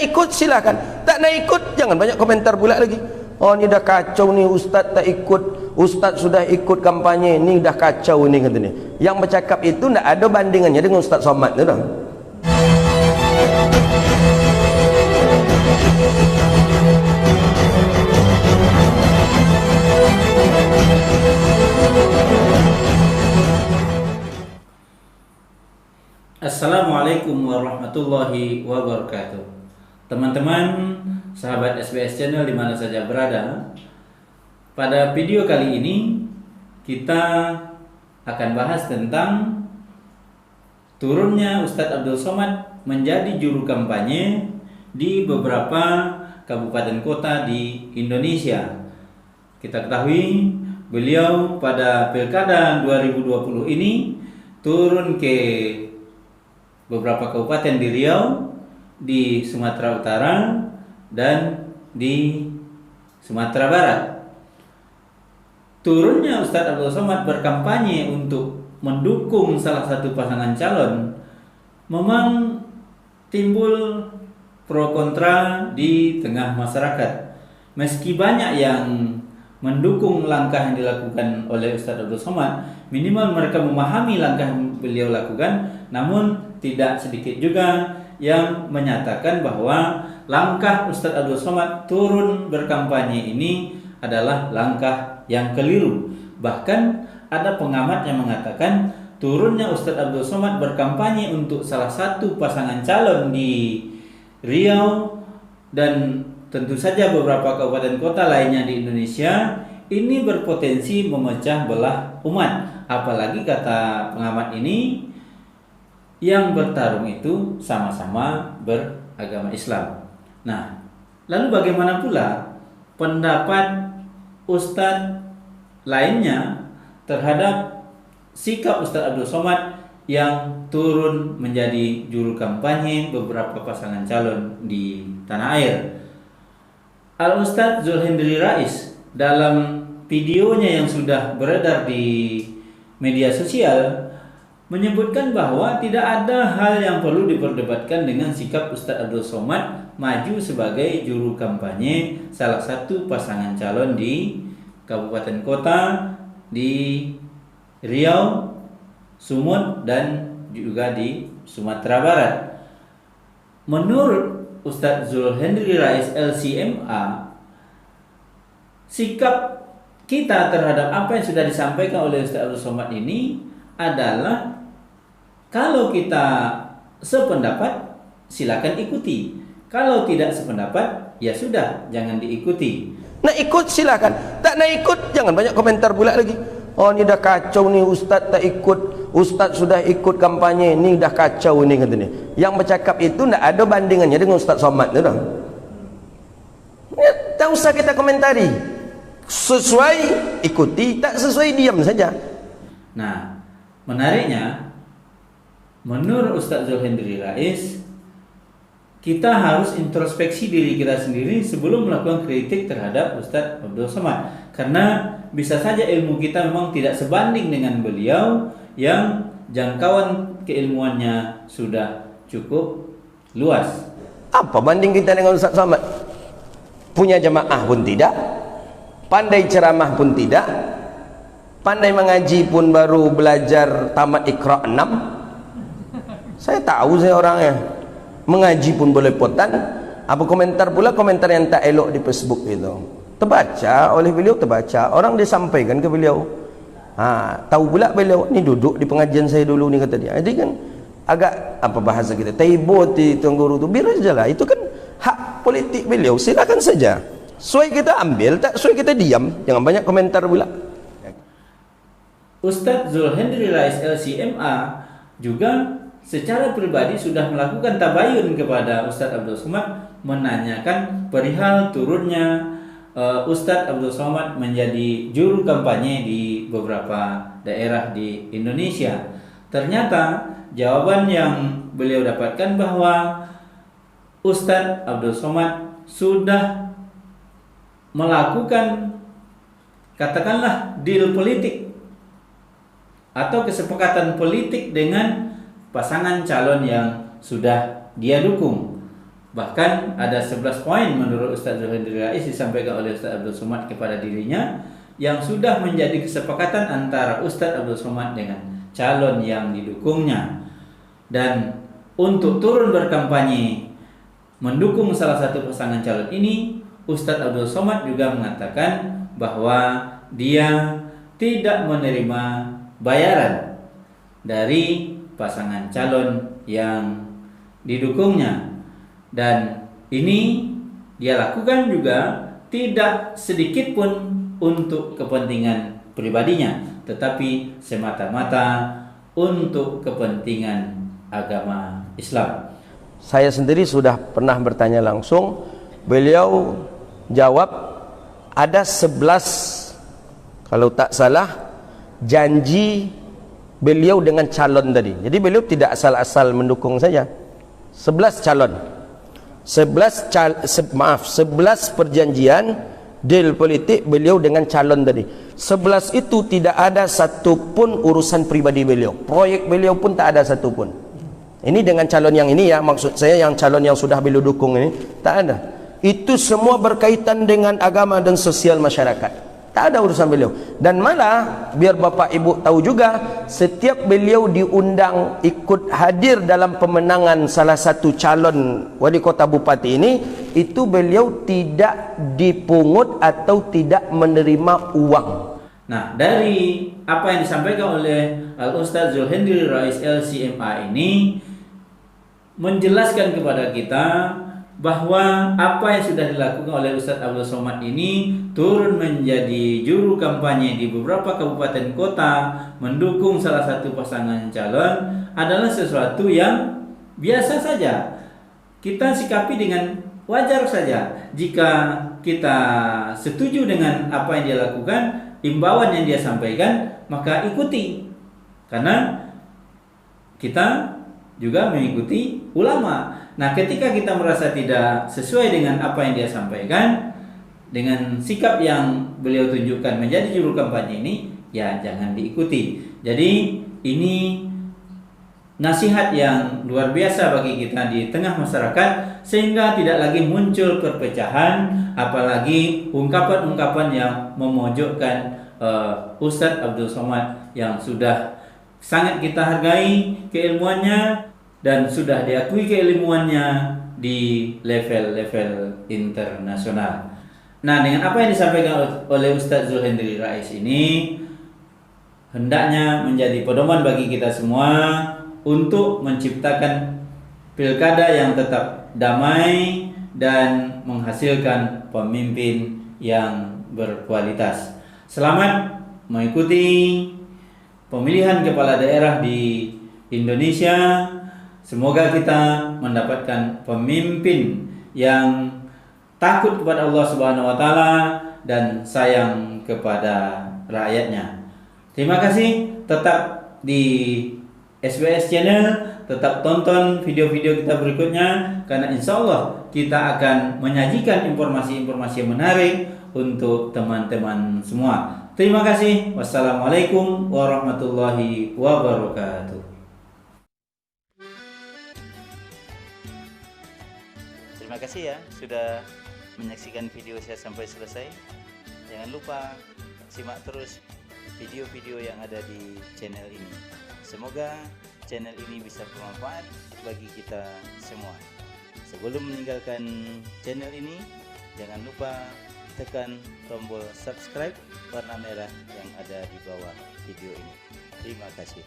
ikut silakan, tak nak ikut jangan banyak komentar pula lagi. Oh ni dah kacau ni, ustaz tak ikut, ustaz sudah ikut kampanye, ni dah kacau ni katanya. Yang bercakap itu tak ada bandingannya dengan Ustaz Somad tu dah. Assalamualaikum warahmatullahi wabarakatuh. Teman-teman, sahabat SBS Channel di mana saja berada, pada video kali ini kita akan bahas tentang turunnya Ustadz Abdul Somad menjadi juru kampanye di beberapa kabupaten kota di Indonesia. Kita ketahui beliau pada Pilkada 2020 ini turun ke beberapa kabupaten di Riau, di Sumatera Utara, dan di Sumatera Barat. Turunnya Ustadz Abdul Somad berkampanye untuk mendukung salah satu pasangan calon memang timbul pro kontra di tengah masyarakat. Meski banyak yang mendukung langkah yang dilakukan oleh Ustadz Abdul Somad, minimal mereka memahami langkah yang beliau lakukan, namun tidak sedikit juga yang menyatakan bahwa langkah Ustadz Abdul Somad turun berkampanye ini adalah langkah yang keliru. Bahkan ada pengamat yang mengatakan turunnya Ustadz Abdul Somad berkampanye untuk salah satu pasangan calon di Riau dan tentu saja beberapa kabupaten kota lainnya di Indonesia ini berpotensi memecah belah umat. Apalagi kata pengamat ini, yang bertarung itu sama-sama beragama Islam. Nah, lalu bagaimana pula pendapat ustadz lainnya terhadap sikap Ustadz Abdul Somad yang turun menjadi juru kampanye beberapa pasangan calon di tanah air? Al-Ustadz Zulhendri Rais dalam videonya yang sudah beredar di media sosial menyebutkan bahwa tidak ada hal yang perlu diperdebatkan dengan sikap Ustadz Abdul Somad maju sebagai juru kampanye salah satu pasangan calon di kabupaten kota di Riau, Sumut, dan juga di Sumatera Barat. Menurut Ustadz Zulhendri Rais LCMA, sikap kita terhadap apa yang sudah disampaikan oleh Ustadz Abdul Somad ini adalah kalau kita sependapat silakan ikuti, kalau tidak sependapat ya sudah jangan diikuti. Nak ikut silakan, tak nak ikut jangan banyak komentar pula lagi. Oh ni dah kacau ni, ustaz tak ikut, ustaz sudah ikut kampanye, ni dah kacau ni katanya. Yang bercakap itu tak ada bandingannya dengan Ustaz Somad tu dah. Ya, tak usah kita komentari. Sesuai ikuti, tak sesuai diam saja. Nah, menariknya menurut Ustadz Zulhendri Rais, kita harus introspeksi diri kita sendiri sebelum melakukan kritik terhadap Ustadz Abdul Somad, karena bisa saja ilmu kita memang tidak sebanding dengan beliau yang jangkauan keilmuannya sudah cukup luas. Apa banding kita dengan Ustaz Somad? Punya jamaah pun tidak, pandai ceramah pun tidak, pandai mengaji pun baru belajar tamat Iqra 6. Saya tahu saya orangnya, mengaji pun boleh potan. Apa komentar pula, komentar yang tak elok di Facebook itu terbaca oleh beliau, terbaca orang disampaikan ke beliau. Tahu pula beliau ni duduk di pengajian saya dulu ni kata dia. Jadi kan agak apa bahasa kita, taibo di tuan guru tu, biar sajalah, itu kan hak politik beliau, silakan saja. Sesuai kita ambil, tak sesuai kita diam, jangan banyak komentar pula. Ustadz Zulhendri Rais LCMA juga secara pribadi sudah melakukan tabayun kepada Ustadz Abdul Somad menanyakan perihal turunnya Ustadz Abdul Somad menjadi juru kampanye di beberapa daerah di Indonesia. Ternyata jawaban yang beliau dapatkan bahwa Ustadz Abdul Somad sudah melakukan katakanlah deal politik atau kesepakatan politik dengan pasangan calon yang sudah dia dukung. Bahkan ada 11 poin menurut Ustaz Zulhendri Rais disampaikan oleh Ustaz Abdul Somad kepada dirinya yang sudah menjadi kesepakatan antara Ustaz Abdul Somad dengan calon yang didukungnya. Dan untuk turun berkampanye mendukung salah satu pasangan calon ini, Ustaz Abdul Somad juga mengatakan bahwa dia tidak menerima bayaran dari pasangan calon yang didukungnya. Dan ini dia lakukan juga tidak sedikit pun untuk kepentingan pribadinya, tetapi semata-mata untuk kepentingan agama Islam. Saya sendiri sudah pernah bertanya langsung, beliau jawab ada 11, kalau tak salah, janji beliau dengan calon tadi. Jadi beliau tidak asal-asal mendukung saja. 11 calon. 11 perjanjian deal politik beliau dengan calon tadi. 11 itu tidak ada satupun urusan pribadi beliau. Proyek beliau pun tak ada satupun. Ini dengan calon yang ini ya, maksud saya yang calon yang sudah beliau dukung ini tak ada. Itu semua berkaitan dengan agama dan sosial masyarakat. Tak ada urusan beliau. Dan malah biar Bapak Ibu tahu juga, setiap beliau diundang ikut hadir dalam pemenangan salah satu calon wali kota bupati ini, itu beliau tidak dipungut atau tidak menerima uang. Nah, dari apa yang disampaikan oleh Al-Ustaz Zulhendri Rais LCMA ini menjelaskan kepada kita bahwa apa yang sudah dilakukan oleh Ustaz Abdul Somad ini turun menjadi juru kampanye di beberapa kabupaten kota mendukung salah satu pasangan calon adalah sesuatu yang biasa saja. Kita sikapi dengan wajar saja. Jika kita setuju dengan apa yang dia lakukan, imbauan yang dia sampaikan, maka ikuti. Karena kita juga mengikuti ulama. Nah, ketika kita merasa tidak sesuai dengan apa yang dia sampaikan, dengan sikap yang beliau tunjukkan menjadi juru kampanye ini, ya jangan diikuti. Jadi ini nasihat yang luar biasa bagi kita di tengah masyarakat, sehingga tidak lagi muncul perpecahan, apalagi ungkapan-ungkapan yang memojokkan Ustadz Abdul Somad yang sudah sangat kita hargai keilmuannya dan sudah diakui keilmuannya di level-level internasional. Nah, dengan apa yang disampaikan oleh Ustaz Zulhendri Rais ini hendaknya menjadi pedoman bagi kita semua untuk menciptakan pilkada yang tetap damai dan menghasilkan pemimpin yang berkualitas. Selamat mengikuti pemilihan kepala daerah di Indonesia. Semoga kita mendapatkan pemimpin yang takut kepada Allah Subhanahu wa taala dan sayang kepada rakyatnya. Terima kasih, tetap di SBS Channel, tetap tonton video-video kita berikutnya karena insya Allah kita akan menyajikan informasi-informasi yang menarik untuk teman-teman semua. Terima kasih. Wassalamualaikum warahmatullahi wabarakatuh. Terima kasih ya sudah menyaksikan video saya sampai selesai. Jangan lupa simak terus video-video yang ada di channel ini. Semoga channel ini bisa bermanfaat bagi kita semua. Sebelum meninggalkan channel ini, jangan lupa tekan tombol subscribe warna merah yang ada di bawah video ini. Terima kasih.